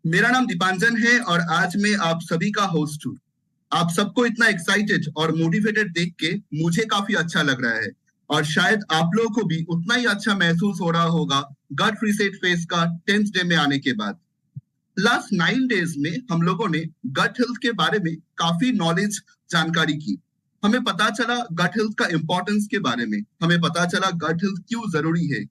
मेरा नाम दीपांजन है और आज मैं आप सभी का होस्ट हूँ। आप सबको इतना एक्साइटेड और मोटिवेटेड देख के मुझे काफी अच्छा लग रहा है और शायद आप लोगों को भी उतना ही अच्छा महसूस हो रहा होगा गट रीसेट फेज का 10th डे में आने के बाद। लास्ट 9 डेज में हम लोगों ने गट हेल्थ के बारे में काफी नॉलेज जानकारी की। हमें पता चला गट हेल्थ का इंपॉर्टेंस के बारे में, हमें पता चला गट हेल्थ क्यों जरूरी है।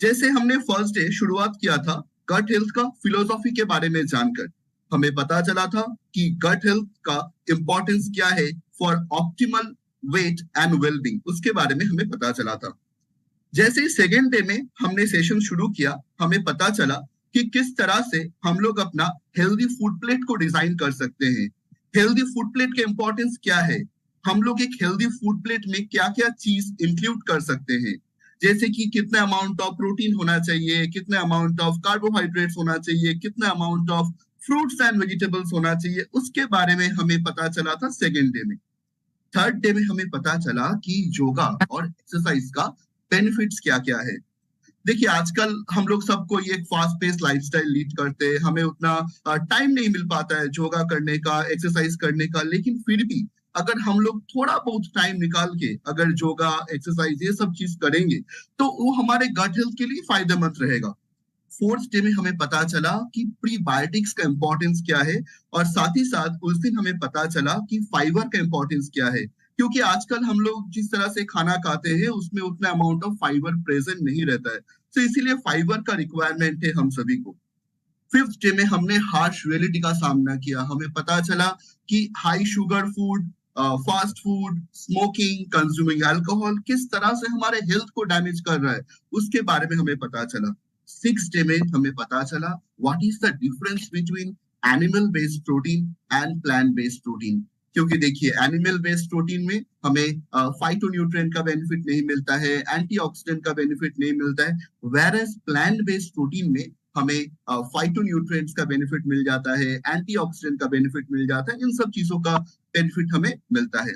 जैसे हमने फर्स्ट डे शुरुआत किया था गट हेल्थ का फिलोसॉफी के बारे में जानकर, हमें पता चला था कि गट हेल्थ का इंपॉर्टेंस क्या है for optimal weight and wellbeing, उसके बारे में हमें पता चला था। जैसे ही सेकेंड डे में हमने सेशन शुरू किया, हमें पता चला कि किस तरह से हम लोग अपना हेल्दी फूड प्लेट को डिजाइन कर सकते हैं। हेल्दी फूड प्लेट के इंपॉर्टेंस क्या है, हम लोग एक हेल्दी फूड प्लेट में क्या क्या चीज इंक्लूड कर सकते हैं, जैसे कि कितना अमाउंट ऑफ प्रोटीन होना चाहिए, कितना अमाउंट ऑफ कार्बोहाइड्रेट्स होना चाहिए, कितना amount of fruits and vegetables होना चाहिए, उसके बारे में हमें पता चला था सेकेंड डे में। थर्ड डे में हमें पता चला कि योगा और एक्सरसाइज का बेनिफिट्स क्या क्या है। देखिए आजकल हम लोग सबको ये एक फास्ट पेस लाइफस्टाइल लीड करते हैं, हमें उतना टाइम नहीं मिल पाता है योगा करने का, एक्सरसाइज करने का, लेकिन फिर भी अगर हम लोग थोड़ा बहुत टाइम निकाल के अगर योगा एक्सरसाइज ये सब चीज करेंगे तो वो हमारे गट हेल्थ के लिए फायदेमंद रहेगा। फोर्थ डे में हमें पता चला कि प्रीबायोटिक्स का इंपॉर्टेंस क्या है और साथ ही साथ उस दिन हमें पता चला कि फाइबर का इंपॉर्टेंस क्या है, क्योंकि आजकल हम लोग जिस तरह से खाना खाते हैं उसमें उतना अमाउंट ऑफ फाइबर प्रेजेंट नहीं रहता है, तो इसीलिए फाइबर का रिक्वायरमेंट है हम सभी को। फिफ्थ डे में हमने हार्श रियलिटी का सामना किया, हमें पता चला कि high sugar food, fast food, smoking, consuming alcohol किस तरह से हमारे हेल्थ को डैमेज कर रहा है, उसके बारे में हमें पता चला। सिक्स डे में हमें पता चला what is the difference between animal based protein and plant based protein. क्योंकि देखिए एनिमल बेस्ड प्रोटीन में हमें फाइटोन्यूट्रिएंट का बेनिफिट नहीं मिलता है, एंटीऑक्सीडेंट का बेनिफिट नहीं मिलता है, whereas plant based protein में हमें फाइटोन्यूट्रिएंट्स का बेनिफिट मिल जाता है, एंटीऑक्सीडेंट का बेनिफिट मिल जाता है, इन सब चीजों का बेनिफिट हमें मिलता है।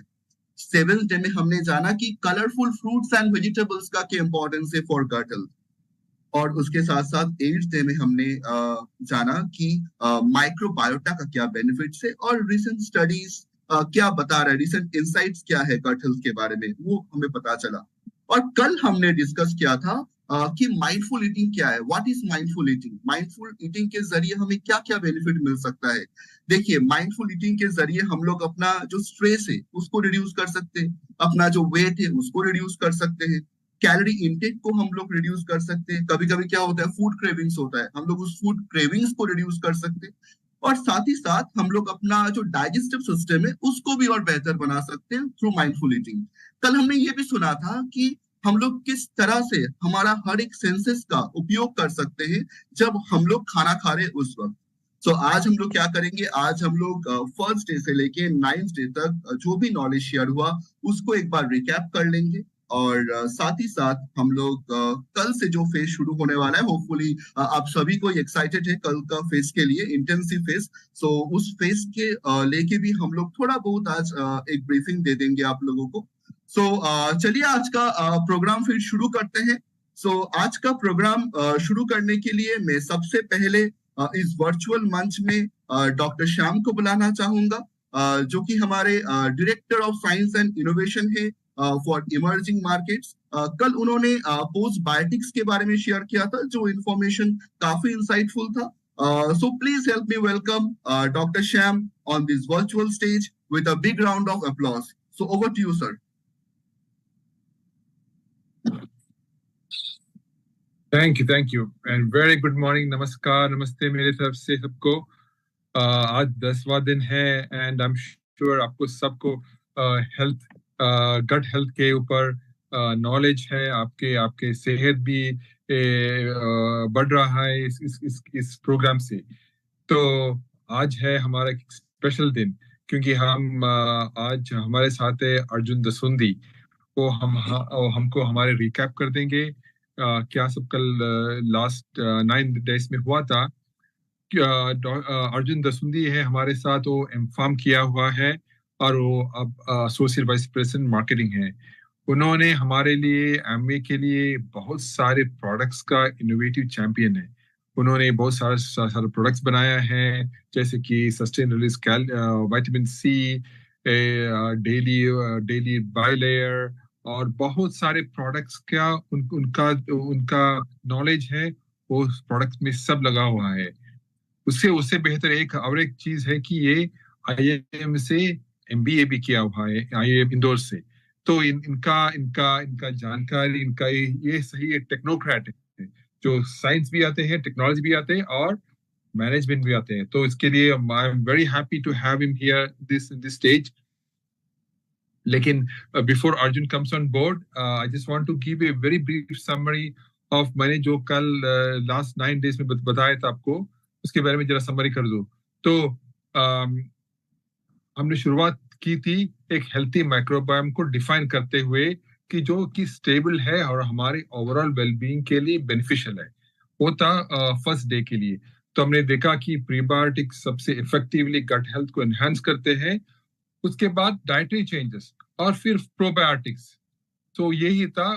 सेवेंथ डे में हमने जाना कि कलरफुल फ्रूट्स एंड वेजिटेबल्स का क्या इंपॉर्टेंस है फॉर गट हेल्थ। और उसके साथ साथ एट्थ डे में हमने जाना कि माइक्रोबायोटा का क्या बेनिफिट्स है और रिसेंट स्टडीज क्या बता रहा है, रिसेंट इंसाइट्स क्या है गट हेल्थ के बारे में, वो हमें पता चला। और कल हमने डिस्कस किया था कि माइंडफुल ईटिंग क्या है, what is mindful eating, mindful eating के जरिए हमें क्या क्या बेनिफिट मिल सकता है। देखिए माइंडफुल ईटिंग के जरिए हम लोग अपना जो स्ट्रेस है उसको रिड्यूस कर सकते हैं, अपना जो वेट है उसको रिड्यूस कर सकते हैं, कैलोरी इनटेक को हम लोग रिड्यूस कर सकते हैं। कभी कभी क्या होता है फूड क्रेविंग्स होता है, हम लोग उस फूड क्रेविंग्स को रिड्यूस कर सकते हैं। और साथ ही साथ हम लोग अपना जो डाइजेस्टिव सिस्टम है उसको भी और बेहतर बना सकते हैं थ्रू माइंडफुल ईटिंग। कल हमने ये भी सुना था कि हम लोग किस तरह से हमारा हर एक सेंसेस का उपयोग कर सकते हैं जब हम लोग खाना खा रहे उस वक्त। तो आज हम लोग क्या करेंगे, आज हम लोग फर्स्ट डे से लेके 9th डे तक जो भी नॉलेज शेयर हुआ उसको एक बार रिकैप कर लेंगे। और साथ ही साथ हम लोग कल से जो फेज शुरू होने वाला है, होपफुली आप सभी को एक्साइटेड है कल का फेज के लिए, इंटेंसिव फेज। सो उस फेज के लेके भी हम लोग थोड़ा बहुत आज एक ब्रीफिंग दे देंगे आप लोगों को। सो चलिए आज का प्रोग्राम फिर शुरू करते हैं। सो आज का प्रोग्राम शुरू करने के लिए मैं सबसे पहले इस वर्चुअल मंच में डॉक्टर श्याम को बुलाना चाहूंगा, जो कि हमारे director of science and innovation है फॉर इमर्जिंग मार्केट्स। कल उन्होंने पोस्ट बायोटिक्स के बारे में शेयर किया था जो इंफॉर्मेशन काफी इंसाइटफुल था। So please help me welcome doctor Shyam on this virtual stage with a big round of applause. So over to you sir. Thank you and very good morning, नमस्कार, नमस्ते मेरे तरफ से सबको। आज 10वां दिन है एंड आई एम श्योर आपको सबको हेल्थ, गट हेल्थ के ऊपर नॉलेज है, आपके आपके सेहत भी बढ़ रहा है इस प्रोग्राम से। तो आज है हमारा एक स्पेशल दिन क्योंकि हम आज हमारे साथ है अर्जुन दसुंदी। वो हमको हमारे रिकैप कर देंगे क्या सब कल लास्ट 9 डेज में हुआ था। अर्जुन दसुंदी है हमारे साथ, वो एमफार्म किया हुआ है और वो अब एसोसिएट वाइस प्रेसिडेंट मार्केटिंग है। उन्होंने हमारे लिए एमवे के लिए बहुत सारे प्रोडक्ट्स का इनोवेटिव चैंपियन है। उन्होंने बहुत सारे प्रोडक्ट्स बनाया है, जैसे कि sustain release vitamin C, daily daily bilayer, और बहुत सारे प्रोडक्ट्स का उनका उनका नॉलेज है, वो प्रोडक्ट्स में सब लगा हुआ है। उससे उससे बेहतर एक और एक चीज है कि ये आईआईएम से एमबीए भी किया हुआ है, आईआईएम इंदौर से। तो इनका इनका इनका जानकारी, इनका ये सही एक टेक्नोक्रेट है, जो साइंस भी आते हैं, टेक्नोलॉजी भी आते हैं, और मैनेजमेंट भी आते हैं। तो इसके लिए I am very happy to have him here this stage. लेकिन before Arjun comes on board, I just want to give a very brief summary of मैंने जो कल लास्ट 9 डेज में बताया था आपको, उसके बारे में जरा समरी कर दो। तो हमने शुरुआत की थी एक हेल्थी माइक्रोबायोम को डिफाइन करते हुए, कि जो कि स्टेबल है और हमारे ओवरऑल वेलबीइंग के लिए बेनिफिशियल है। वो था फर्स्ट डे के लिए। तो हमने देखा कि प्रीबायोटिक्स सबसे इफेक्टिवली गट हेल्थ को एनहांस करते हैं। उसके बाद डाइटरी चेंजेस, और फिर प्रोबायोटिक्स। तो यही था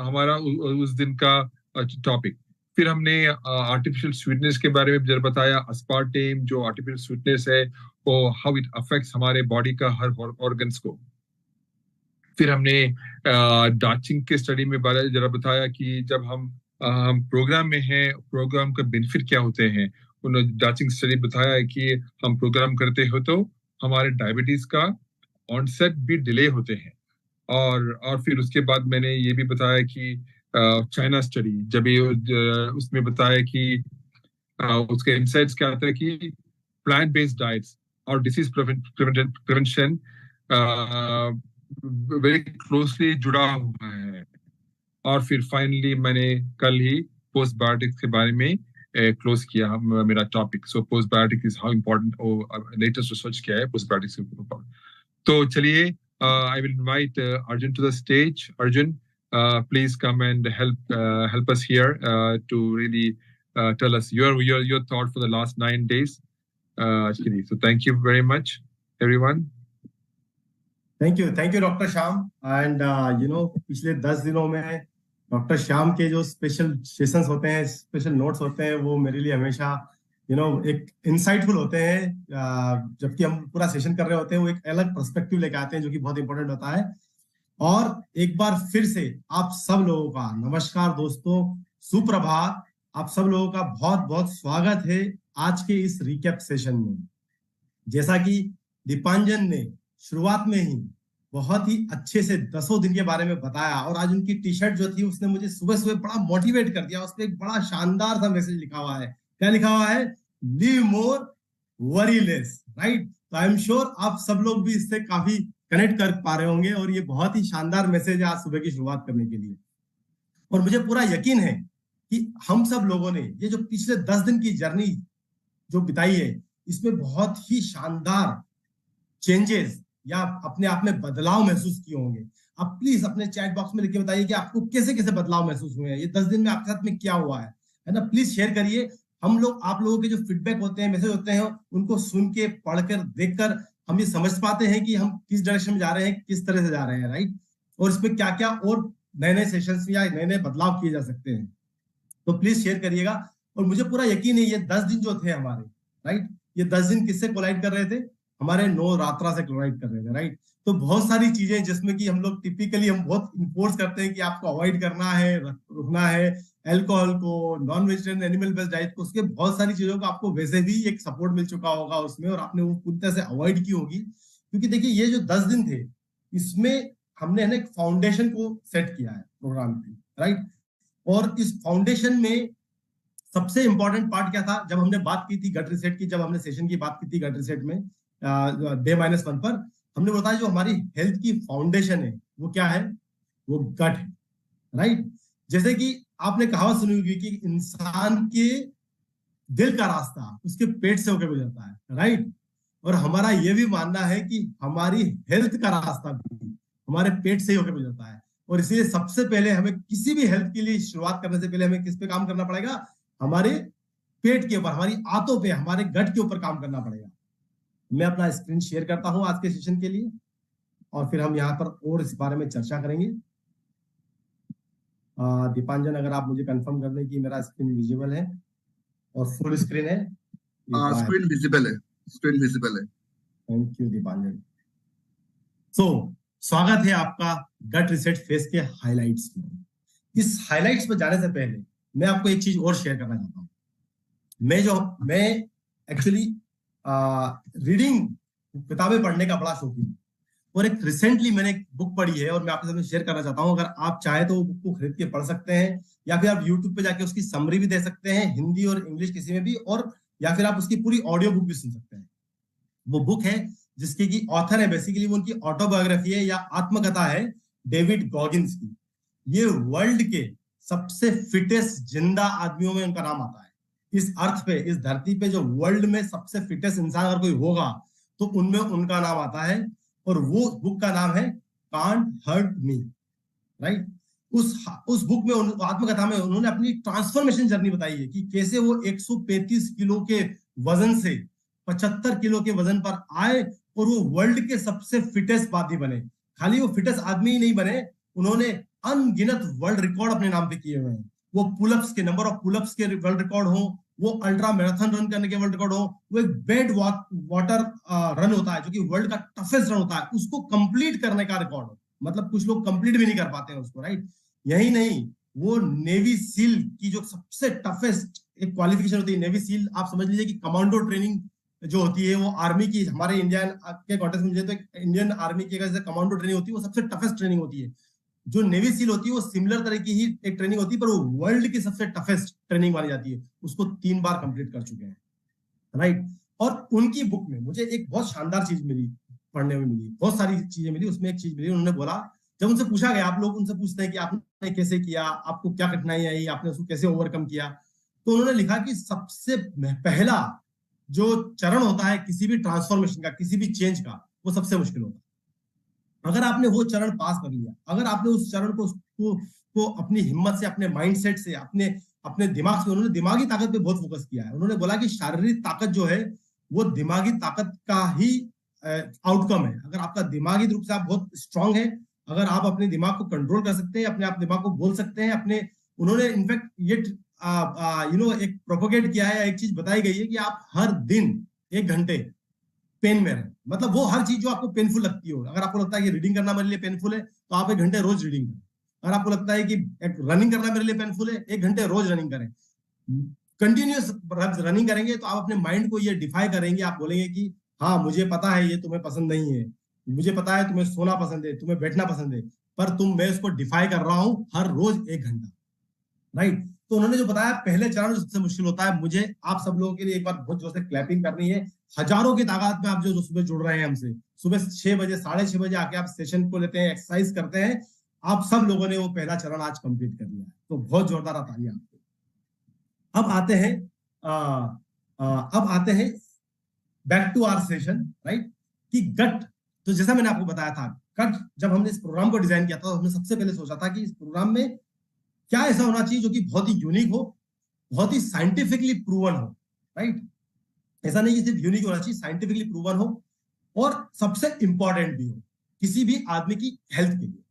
हमारा उस दिन का टॉपिक। फिर हमने आर्टिफिशियल स्वीटनेस के बारे में जरा बताया, अस्पार्टेम जो आर्टिफिशियल स्वीटनेस है, वो हाउ इट अफेक्ट्स हमारे बॉडी का हर ऑर्गन्स को। फिर हमने डाचिंग के स्टडी में जरा बताया कि जब हम प्रोग्राम में हैं, प्रोग्राम का बेनिफिट क्या होते हैं। उन्होंने डाचिंग स्टडी बताया है कि हम प्रोग्राम करते हो तो हमारे डायबिटीज का ऑनसेट भी डिले होते हैं। और फिर उसके बाद मैंने ये भी बताया कि चाइना स्टडी, जब ये उसमें बताया कि उसके इनसाइट्स क्या आता है कि प्लांट बेस्ड डाइट्स और डिसीज प्रिवेंशन वेरी क्लोजली जुड़ा हुआ है। और फिर फाइनली मैंने कल ही पोस्ट बायोटिक्स के बारे में क्लोज किया मेरा topic. So postbiotic is how important, latest research क्या है पोस्ट बायोटिक्स के ऊपर। तो चलिए, I will invite Arjun to the stage. Arjun, please come and help us here to really tell us your thought for the last 9 days. So thank you very much, everyone. Thank you doctor Shyam. And पिछले 10 दिनों में doctor Shyam के जो special sessions होते हैं, special notes होते हैं, वो मेरे लिए हमेशा एक इंसाइटफुल होते हैं। जबकि हम पूरा सेशन कर रहे होते हैं, वो एक अलग पर्सपेक्टिव लेके आते हैं, जो कि बहुत इंपॉर्टेंट होता है। और एक बार फिर से आप सब लोगों का नमस्कार दोस्तों, सुप्रभात। आप सब लोगों का बहुत बहुत स्वागत है आज के इस रिकैप सेशन में। जैसा कि दीपांजन ने शुरुआत में ही बहुत ही अच्छे से 10 दिन के बारे में बताया, और आज उनकी टी शर्ट जो थी उसने मुझे सुबह सुबह बड़ा मोटिवेट कर दिया। उस पर एक बड़ा शानदार सा मैसेज लिखा हुआ है। क्या लिखा हुआ है? लिव मोर वरी लेस, राइट। तो आई एम श्योर आप सब लोग भी इससे काफी कनेक्ट कर पा रहे होंगे, और ये बहुत ही शानदार मैसेज है आज सुबह की शुरुआत करने के लिए। और मुझे पूरा यकीन है कि हम सब लोगों ने ये जो पिछले 10 दिन की जर्नी जो बिताई है, इसमें बहुत ही शानदार चेंजेस या अपने आप में बदलाव महसूस किए होंगे। आप प्लीज अपने चैट बॉक्स में लिख के बताइए कि आपको कैसे कैसे बदलाव महसूस हुए हैं, ये 10 दिन में आपके साथ में क्या हुआ है ना। प्लीज शेयर करिए। हम लोग, आप लोगों के जो फीडबैक होते हैं, मैसेज होते हैं, उनको सुन के, पढ़कर, देखकर हम ये समझ पाते हैं कि हम किस डायरेक्शन में जा रहे हैं, किस तरह से जा रहे हैं, राइट। और इसमें क्या क्या और नए नए सेशंस या नए नए बदलाव किए जा सकते हैं। तो प्लीज शेयर करिएगा। और मुझे पूरा यकीन है ये 10 दिन जो थे हमारे, राइट, ये 10 दिन किससे कोलाइड कर रहे थे? हमारे नवरात्रा से कोलाइड कर रहे थे, राइट। तो बहुत सारी चीजें जिसमें कि हम लोग टिपिकली हम बहुत इन्फोर्स करते हैं कि आपको अवॉइड करना है, रुकना है अल्कोहल को, non vegetarian animal based diet को, उसके बहुत सारी चीजों का आपको वैसे भी एक सपोर्ट मिल चुका होगा उसमें, और आपने वो पूरी तरह से अवॉइड की होगी। क्योंकि देखिए ये जो 10 दिन थे, इसमें हमने एक फाउंडेशन को सेट किया है प्रोग्राम की, राइट। और इस फाउंडेशन में सबसे इंपॉर्टेंट पार्ट क्या था? जब हमने बात की थी गट रिसेट की, जब हमने सेशन की बात की थी गट रिसेट में डे -1 पर, हमने बताया जो हमारी हेल्थ की फाउंडेशन है वो क्या है? वो गट है, राइट। जैसे कि आपने कहावत सुनी होगी कि इंसान के दिल का रास्ता उसके पेट से होकर गुजरता है, राइट। और हमारा ये भी मानना है कि हमारी हेल्थ का रास्ता भी हमारे पेट से ही होकर गुजरता है। और इसीलिए सबसे पहले हमें किसी भी हेल्थ के लिए शुरुआत करने से पहले हमें किस पे काम करना पड़ेगा? हमारे पेट के ऊपर, हमारी आंतों पे, हमारे गट के ऊपर काम करना पड़ेगा। मैं अपना स्क्रीन शेयर करता हूं आज के सेशन के लिए, और फिर हम यहाँ पर और इस बारे में चर्चा करेंगे। दीपांजन, अगर आप मुझे कंफर्म कर दें कि मेरा स्क्रीन विजिबल है। और फुल स्क्रीन है? स्क्रीन विजिबल है, स्क्रीन विजिबल है। Thank you Dipanjan. स्वागत है आपका गट रिसेट फेस के हाइलाइट्स में। इस हाइलाइट्स पर जाने से पहले मैं आपको एक चीज और शेयर करना चाहता हूँ। मैं एक्चुअली रीडिंग, किताबें पढ़ने का बड़ा शौकीन हूँ, और एक रिसेंटली मैंने एक बुक पढ़ी है और मैं आपके साथ शेयर करना चाहता हूँ। अगर आप चाहे तो वो बुक को खरीद के पढ़ सकते हैं, या फिर आप यूट्यूब पे जाके उसकी समरी भी दे सकते हैं, हिंदी और इंग्लिश किसी में भी, और या फिर आप उसकी पूरी ऑडियो बुक भी सुन सकते हैं। वो बुक है जिसके की ऑथर है, बेसिकली वो उनकी ऑटोबायोग्राफी है या आत्मकथा है, डेविड गॉगिन्स की। ये वर्ल्ड के सबसे फिटेस्ट जिंदा आदमियों में उनका नाम आता है। इस अर्थ पे, इस धरती पे जो वर्ल्ड में सबसे फिटेस्ट इंसान अगर कोई होगा तो उनमें उनका नाम आता है, और वो बुक का नाम है कांट हर्ट मी, राइट। उस बुक में, आत्मकथा में, उन्होंने अपनी ट्रांसफॉर्मेशन जर्नी बताई है कि कैसे वो 135 किलो के वजन से 75 किलो के वजन पर आए और वो वर्ल्ड के सबसे फिटेस्ट आदमी बने। खाली वो फिटेस्ट आदमी ही नहीं बने, उन्होंने अनगिनत वर्ल्ड रिकॉर्ड अपने नाम पे किए हुए हैं। वो पुलअप्स के, नंबर ऑफ पुलअप्स के वर्ल्ड रिकॉर्ड हो, वो अल्ट्रा मैराथन रन करने के वर्ल्ड रिकॉर्ड हो, वो एक बेड वाटर रन होता है जो कि वर्ल्ड का टफेस्ट रन होता है, उसको कंप्लीट करने का रिकॉर्ड हो। मतलब कुछ लोग कंप्लीट भी नहीं कर पाते हैं उसको, राइट। यही नहीं, वो नेवी सील की जो सबसे टफेस्ट एक क्वालिफिकेशन होती है, नेवी सील आप समझ लीजिए कि कमांडो ट्रेनिंग जो होती है, वो आर्मी की, हमारे इंडियन के कॉन्टेक्स्ट में तो इंडियन आर्मी की जैसे कमांडो ट्रेनिंग होती है, वो सबसे टफेस्ट ट्रेनिंग होती है। जो नेवी सील होती है वो सिमिलर तरह की ही एक ट्रेनिंग होती है, पर वो वर्ल्ड की सबसे टफेस्ट ट्रेनिंग मानी जाती है। उसको 3 बार कंप्लीट कर चुके हैं, राइट। और उनकी बुक में मुझे एक बहुत शानदार चीज मिली, पढ़ने में मिली, बहुत सारी चीजें मिली, उसमें एक चीज मिली, उन्होंने बोला, जब उनसे पूछा गया, आप लोग उनसे पूछते हैं कि आपने कैसे किया, आपको क्या कठिनाई आई, आपने उसको कैसे ओवरकम किया, तो उन्होंने लिखा कि सबसे पहला जो चरण होता है किसी भी ट्रांसफॉर्मेशन का, किसी भी चेंज का, वो सबसे मुश्किल होता है। अगर आपने वो चरण पास कर लिया, अगर आपने उस चरण को अपनी हिम्मत से, अपने माइंडसेट से, अपने दिमाग से, उन्होंने दिमागी ताकत पे बहुत फोकस किया है। उन्होंने बोला कि शारीरिक ताकत जो है वो दिमागी ताकत का ही आउटकम है। अगर आपका दिमागी रूप से आप बहुत स्ट्रांग है, अगर आप अपने दिमाग को कंट्रोल कर सकते हैं, अपने आप दिमाग को बोल सकते हैं, उन्होंने इनफैक्ट ये एक प्रोपोगेट किया है, एक चीज बताई गई है कि आप हर दिन 1 घंटे पेन में रहे। मतलब वो हर चीज जो आपको पेनफुल लगती हो, अगर आपको लगता है कि रीडिंग करना मेरे लिए पेनफुल है तो आप 1 घंटे रोज रीडिंग करें। अगर आपको लगता है कि रनिंग करना मेरे लिए पेनफुल है, 1 घंटे रोज रनिंग करें। कंटिन्यूस रनिंग करेंगे तो आप अपने माइंड को ये डिफाई करेंगे, आप बोलेंगे कि हाँ मुझे पता है ये तुम्हें पसंद नहीं है, मुझे पता है तुम्हें सोना पसंद है, तुम्हें बैठना पसंद है, पर मैं उसको डिफाई कर रहा हूं हर रोज 1 घंटा, राइट। तो उन्होंने जो बताया, पहले चरण जो सबसे मुश्किल होता है, मुझे आप सब लोगों के लिए एक बार बहुत जोर से क्लैपिंग करनी है। हजारों की तादाद में आप जो सुबह जुड़ रहे हैं हमसे, सुबह 6 बजे, 6:30 बजे आके आप सेशन को लेते हैं, एक्सरसाइज करते हैं, आप सब लोगों ने वो पहला चरण आज कंप्लीट कर लिया है, तो बहुत जोरदार तालियां आपको। अब आते हैं back to our session, right. कि गट, तो जैसा मैंने आपको बताया था, गट जब हमने इस प्रोग्राम को डिजाइन किया था तो हमने सबसे पहले सोचा था कि इस प्रोग्राम में क्या ऐसा होना चाहिए जो कि बहुत ही यूनिक हो, बहुत ही साइंटिफिकली प्रूवन हो, राइट। ऐसा नहीं कि सिर्फ यूनिक होना चाहिए, साइंटिफिकली प्रूवन हो, और सबसे इंपॉर्टेंट भी हो किसी भी आदमी की हेल्थ के लिए।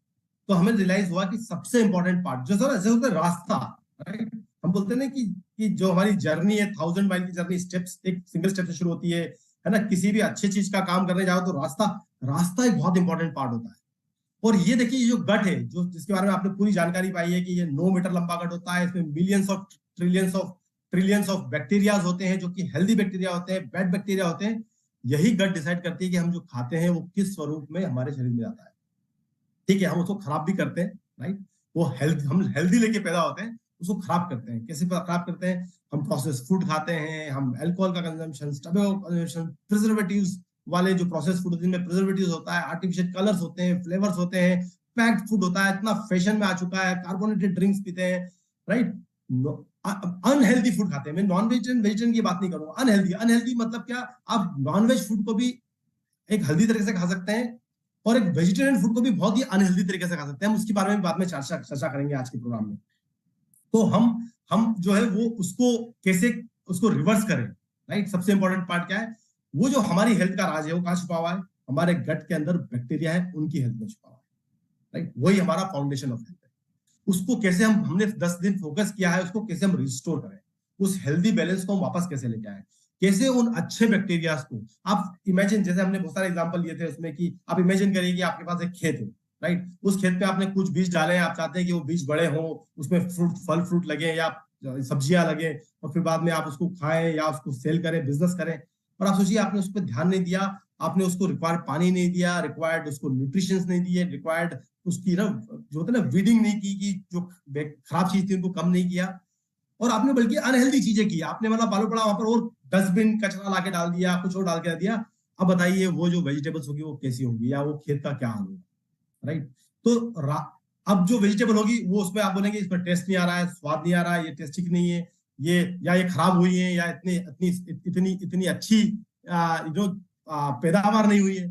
तो हमें रियलाइज हुआ कि सबसे इंपॉर्टेंट पार्ट जैसे होता है रास्ता, राइट। हम बोलते हैं ना कि जो हमारी जर्नी है, 1000 माइल की जर्नी, स्टेप्स, एक सिंगल स्टेप से शुरू होती है ना। किसी भी अच्छी चीज का काम करने जाओ तो रास्ता एक बहुत इंपॉर्टेंट पार्ट होता है। और ये देखिए, ये जो गट है, जो जिसके बारे में आपने पूरी जानकारी पाई है कि ये 9 मीटर लंबा गट होता है, इसमें millions of trillions of bacterias होते हैं, जो कि हेल्दी बैक्टीरिया होते हैं, बैड बैक्टीरिया होते हैं। यही गट डिसाइड करती है कि हम जो खाते हैं वो किस स्वरूप में हमारे शरीर में जाता है, ठीक है। हम उसको खराब भी करते हैं, राइट। हम हेल्दी लेके पैदा होते हैं, उसको खराब करते हैं। कैसे खराब करते हैं? हम प्रोसेस फूड खाते हैं, हम अल्कोहल का कंजम्पशन, टबैको कंजम्पशन, प्रिजर्वेटिव्स वाले जो प्रोसेस फूड, जिनमें प्रिजर्वेटिव्स होता है, आर्टिफिशियल कलर्स होते हैं, फ्लेवर्स होते हैं, पैक्ड फूड होता है, इतना फैशन में आ चुका है, कार्बोनेटेड ड्रिंक्स पीते हैं, राइट। अनहेल्दी फूड खाते हैं। मैं नॉन वेजिटेरियन की बात नहीं करूंगा, अनहेल्दी मतलब क्या? आप नॉनवेज फूड को भी एक हेल्दी तरीके से खा सकते हैं और एक वेजिटेरियन फूड को भी बहुत ही अनहेल्दी तरीके से खा सकते हैं। हम उसके बारे में बाद में चर्चा करेंगे आज के प्रोग्राम में। तो हम जो है वो उसको कैसे उसको रिवर्स करें, राइट। सबसे इंपॉर्टेंट पार्ट क्या है? वो जो हमारी हेल्थ का राज है वो कहाँ छुपा हुआ है? हमारे गट के अंदर बैक्टीरिया है, उनकी हेल्थ में छुपा हुआ है, राइट। वही हमारा फाउंडेशन ऑफ हेल्थ है। उसको कैसे हमने 10 दिन फोकस किया है, उसको कैसे हम रिस्टोर करें, उस हेल्दी बैलेंस को हम वापस कैसे लेके आए, कैसे उन अच्छे बैक्टीरियाज को। आप इमेजिन, जैसे हमने बहुत सारे एग्जांपल लिए थे उसमें, कि आप इमेजिन करिए कि आपके पास एक खेत है, राइट। उस खेत पे आपने कुछ बीज डाले हैं, आप चाहते हैं कि वो बीज बड़े हों, उसमें फल फ्रूट लगे या सब्जियां लगे, और फिर बाद में आप उसको खाएं या उसको सेल करें, बिजनेस करें। और आप सोचिए, आपने उस पर ध्यान नहीं दिया, आपने उसको रिक्वायर्ड पानी नहीं दिया, रिक्वायर्ड उसको न्यूट्रिशन नहीं दिए, रिक्वायर्ड उसकी ना जो होता है ना वीडिंग नहीं की, कि जो खराब चीज थी उनको कम नहीं किया, और आपने बल्कि अनहेल्दी चीजें की। आपने मतलब बालू पड़ा वहां पर और डस्टबिन कचरा लाके डाल दिया, कुछ और डाल के दिया। अब बताइए वो जो वेजिटेबल्स होगी वो कैसी होंगी, या वो खेत का क्या हाल होगा, राइट। तो अब जो वेजिटेबल होगी वो उसमें आप बोलेंगे इसमें टेस्ट नहीं आ रहा है, स्वाद नहीं आ रहा है, ये टेस्ट ठीक नहीं है, ये या ये खराब हुई है, या इतनी इतनी इतनी इतनी अच्छी जो पैदावार नहीं हुई है।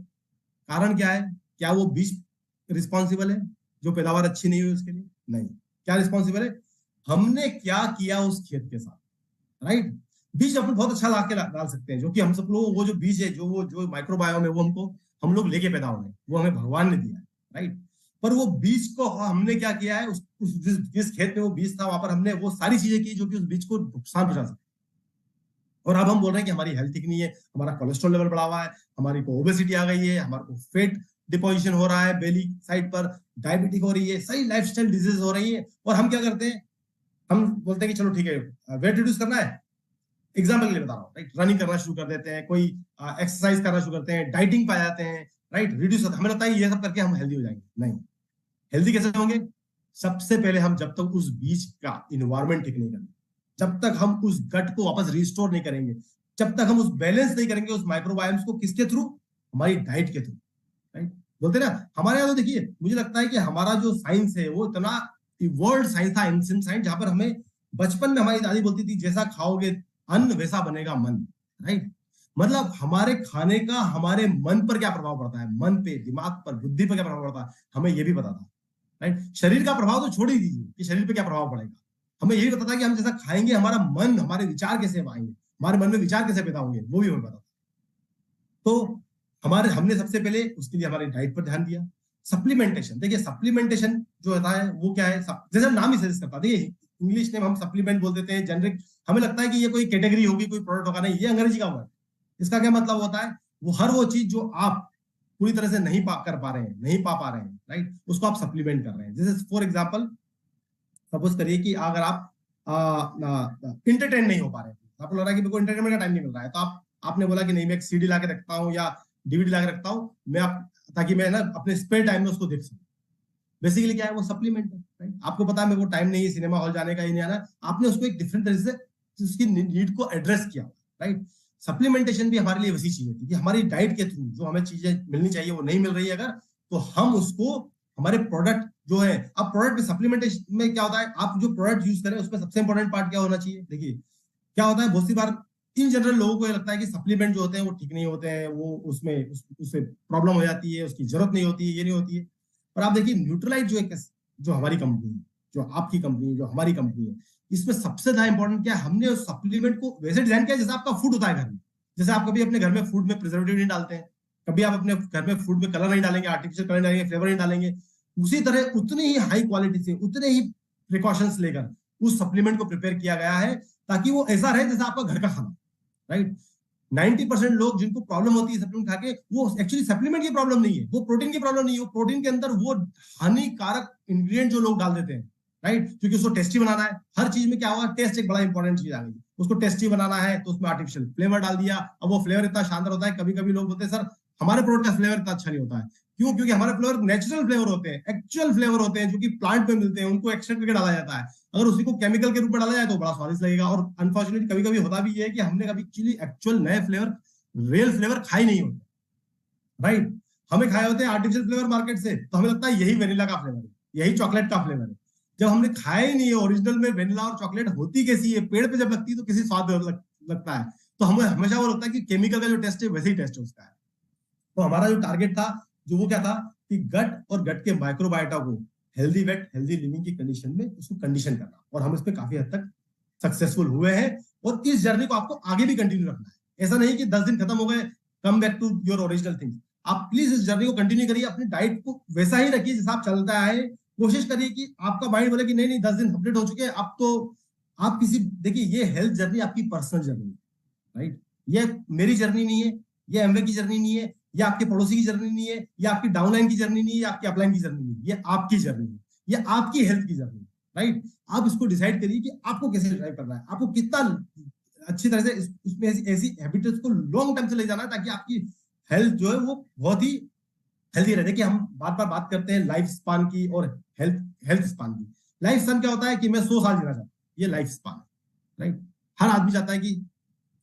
कारण क्या है? क्या वो बीज रिस्पॉन्सिबल है जो पैदावार अच्छी नहीं हुई उसके लिए? नहीं। क्या रिस्पॉन्सिबल है? हमने क्या किया उस खेत के साथ, राइट। बीज अपन बहुत अच्छा ला के डाल सकते हैं, जो कि हम सब लोग, वो जो बीज है, जो माइक्रोबायोम है, वो हम लोग लेके पैदा हो गए, वो हमें भगवान ने दिया है, राइट। पर वो बीज को हमने क्या किया है, जिस खेत में वो बीज था वहां पर हमने वो सारी चीजें की जो कि उस बीज को नुकसान पहुंचा सकती। और अब हम बोल रहे हैं कि हमारी हेल्थ ठीक नहीं है, हमारा कोलेस्ट्रॉल लेवल बढ़ा हुआ है, हमारी को ओबेसिटी आ गई है, हमारे को फेट डिपोजिशन हो रहा है बेली साइड पर, डायबिटिक हो रही है, सही लाइफस्टाइल डिजीज हो रही है। और हम क्या करते हैं? हम बोलते हैं कि चलो ठीक है, वेट रिड्यूस करना है, एग्जाम्पल के लिए बता रहा हूँ, राइट। रनिंग करना शुरू कर देते हैं, कोई एक्सरसाइज करना शुरू करते हैं, डाइटिंग पा जाते हैं, राइट। रिड्यूस होता है, हमें लगता है ये सब करके हम हेल्दी हो जाएंगे। नहीं। हेल्दी कैसे होंगे? सबसे पहले हम जब तक उस बीज का इन्वायरमेंट ठीक नहीं करेंगे, जब तक हम उस गट को वापस रिस्टोर नहीं करेंगे, जब तक हम उस बैलेंस नहीं करेंगे उस माइक्रोबायोम्स को, किसके थ्रू? हमारी डाइट के थ्रू, राइट। बोलते ना हमारे यहाँ, तो देखिए मुझे लगता है कि हमारा जो साइंस है वो इतना वर्ल्ड साइंस था, एंशिएंट साइंस, जहां पर हमें बचपन में हमारी दादी बोलती थी जैसा खाओगे अन्न वैसा बनेगा मन, राइट। मतलब हमारे खाने का हमारे मन पर क्या प्रभाव पड़ता है, मन पे, दिमाग पर, बुद्धि पर क्या प्रभाव पड़ता है, हमें यह भी पता था, राइट। शरीर का प्रभाव तो छोड़ ही दीजिए कि शरीर पे क्या प्रभाव पड़ेगा, हमें यही पता था कि हम जैसा खाएंगे हमारा मन, हमारे विचार कैसे आएंगे, हमारे मन में विचार कैसे पैदा होंगे, वो भी हमें पता था। तो हमने सबसे पहले उसके लिए हमारी डाइट पर ध्यान दिया। सप्लीमेंटेशन, देखिए सप्लीमेंटेशन जो होता है वो क्या है, जैसे नाम ही सजेस्ट करता है, देखिए इंग्लिश में हम सप्लीमेंट बोल देते हैं, जेनरिक, हमें लगता है कि ये कोई कैटेगरी होगी, कोई प्रोडक्ट होगा, नहीं, ये अंग्रेजी का वर्ड। इसका क्या मतलब होता है? वो चीज जो आप पूरी तरह से नहीं कर पा रहे हैं, नहीं पा रहे हैं, राइट, उसको आप सप्लीमेंट कर रहे हैं। जैसे फॉर एग्जाम्पल, सपोज करिए कि अगर आप इंटरटेन नहीं हो पा रहे हैं, आपको लग रहा है कि मेरे को इंटरटेनमेंट का टाइम नहीं मिल रहा है, तो आपने बोला कि नहीं, मैं एक सीडी ला के रखता हूँ या डीवीडी ला के रखता हूँ, ताकि मैं ना अपने स्पेयर टाइम में उसको देख सकूं। बेसिकली क्या है? वो सप्लीमेंट है, राइट। आपको पता है मेरे को टाइम नहीं है सिनेमा हॉल जाने का, ही नहीं आना, आपने उसको एक डिफरेंट तरह से उसकी नीड को एड्रेस किया, राइट। सप्लीमेंटेशन भी हमारे लिए वैसी चीज होती है कि हमारी डाइट के थ्रू जो हमें चीजें मिलनी चाहिए वो नहीं मिल रही है अगर, तो हम उसको हमारे प्रोडक्ट जो है, अब प्रोडक्ट में सप्लीमेंटेशन में क्या होता है, आप जो प्रोडक्ट यूज करें उसमें सबसे इंपॉर्टेंट पार्ट क्या होना चाहिए? देखिए क्या होता है, बहुत सी बार इन जनरल लोगों को ये लगता है कि सप्लीमेंट जो होते हैं वो ठीक नहीं होते हैं, वो उससे प्रॉब्लम हो जाती है, उसकी जरूरत नहीं होती है, ये नहीं होती है। पर आप देखिए न्यूट्रलाइट जो हमारी कंपनी है, जो आपकी कंपनी है, जो हमारी कंपनी है, इसमें सबसे ज्यादा इंपॉर्टेंट क्या है, हमने उस सप्लीमेंट को वैसे डिजाइन किया जैसे आपका फूड होता है घर में। जैसे आप कभी अपने घर में फूड में प्रिजर्वेटिव नहीं डालते हैं, कभी आप अपने घर में फूड में कलर नहीं डालेंगे, आर्टिफिशियल कलर डालेंगे, फ्लेवर नहीं डालेंगे, उसी तरह उतनी ही हाई क्वालिटी से, उतने ही प्रिकॉशंस लेकर उस सप्लीमेंट को प्रिपेयर किया गया है, ताकि वो ऐसा रहे जैसा आपका घर का खाना, राइट। 90% लोग जिनको प्रॉब्लम होती है सप्लीमेंट खा के, वो एक्चुअली सप्लीमेंट की प्रॉब्लम नहीं है, वो प्रोटीन की प्रॉब्लम नहीं है, वो प्रोटीन के अंदर वो हानिकारक इंग्रेडिएंट जो लोग डाल देते हैं, राइट, क्योंकि उसको टेस्टी बनाना है। हर चीज में क्या हुआ, टेस्ट एक बड़ा इंपॉर्टेंट चीज आ गई, उसको टेस्टी बनाना है तो उसमें आर्टिफिशियल फ्लेवर डाल दिया। अब वो फ्लेवर इतना शानदार होता है, कभी कभी लोग बोलते हैं सर हमारे प्रोडक्ट का फ्लेवर इतना अच्छा नहीं होता है। क्यों? क्योंकि हमारे फ्लेवर नेचुरल फ्लेवर होते हैं, एक्चुअल फ्लेवर होते हैं, जो कि प्लांट पे मिलते हैं, उनको एक्सट्रैक्ट करके डाला जाता है। अगर उसी को केमिकल के रूप में डाला जाए तो बड़ा स्वादिष्ट लगेगा। और अनफॉर्चुनेटली कभी कभी होता भी है कि हमने कभी एक्चुअल नए फ्लेवर, रियल फ्लेवर खाए नहीं होते, राइट। हमें खाए होते हैं आर्टिफिशियल फ्लेवर मार्केट से, तो हमें लगता है यही वेनिला का फ्लेवर है, यही चॉकलेट का फ्लेवर है। जब हमने खाया ही नहीं है ओरिजिनल में वेनिला और चॉकलेट होती कैसी है, पेड़ पे जब लगती है तो किसी स्वाद लगता है, तो हमें हमेशा वो लगता है कि केमिकल का जो टेस्ट है वैसे ही टेस्ट है उसका है। तो हमारा जो टारगेट था, जो वो क्या था कि गट और गट के माइक्रोबायोटा को हेल्दी वेट, हेल्दी लिविंग की कंडीशन में उसको कंडीशन करना, और हम इस पे काफी हद तक सक्सेसफुल हुए हैं। और इस जर्नी को आपको आगे भी कंटिन्यू रखना है। ऐसा नहीं कि 10 दिन खत्म हो गए, come back to your original things. आप प्लीज इस जर्नी को कंटिन्यू करिए, अपनी डाइट को वैसा ही रखिए जैसा आप चलता है। कोशिश करिए कि आपका माइंड बोले कि नहीं नहीं 10 दिन कंप्लीट हो चुके हैं, अब तो आप किसी, देखिए ये हेल्थ जर्नी आपकी पर्सनल जर्नी है, राइट? ये मेरी जर्नी नहीं है, ये एमवे की जर्नी नहीं है, ये आपके पड़ोसी की जर्नी नहीं है, ये आपकी डाउनलाइन की जर्नी नहीं है, ये आपकी अपलाइन की जर्नी नहीं है, ये आपकी जर्नी है, ये आपकी हेल्थ की जर्नी है, राइट? आप इसको डिसाइड करिए कि आपको कैसे ड्राइव करना है, आपको कितना अच्छी तरह से इसमें ऐसी हैबिट्स को लॉन्ग टर्म से ले जाना है, ताकि आपकी हेल्थ जो है वो बहुत ही हेल्थी रहे। देखिए हम बार बार बात करते हैं लाइफ स्पान की और हेल्थ स्पान की। लाइफ स्पान क्या होता है कि मैं 100 साल जीना चाहता हूँ, ये लाइफ स्पान है, राइट? हर आदमी चाहता है कि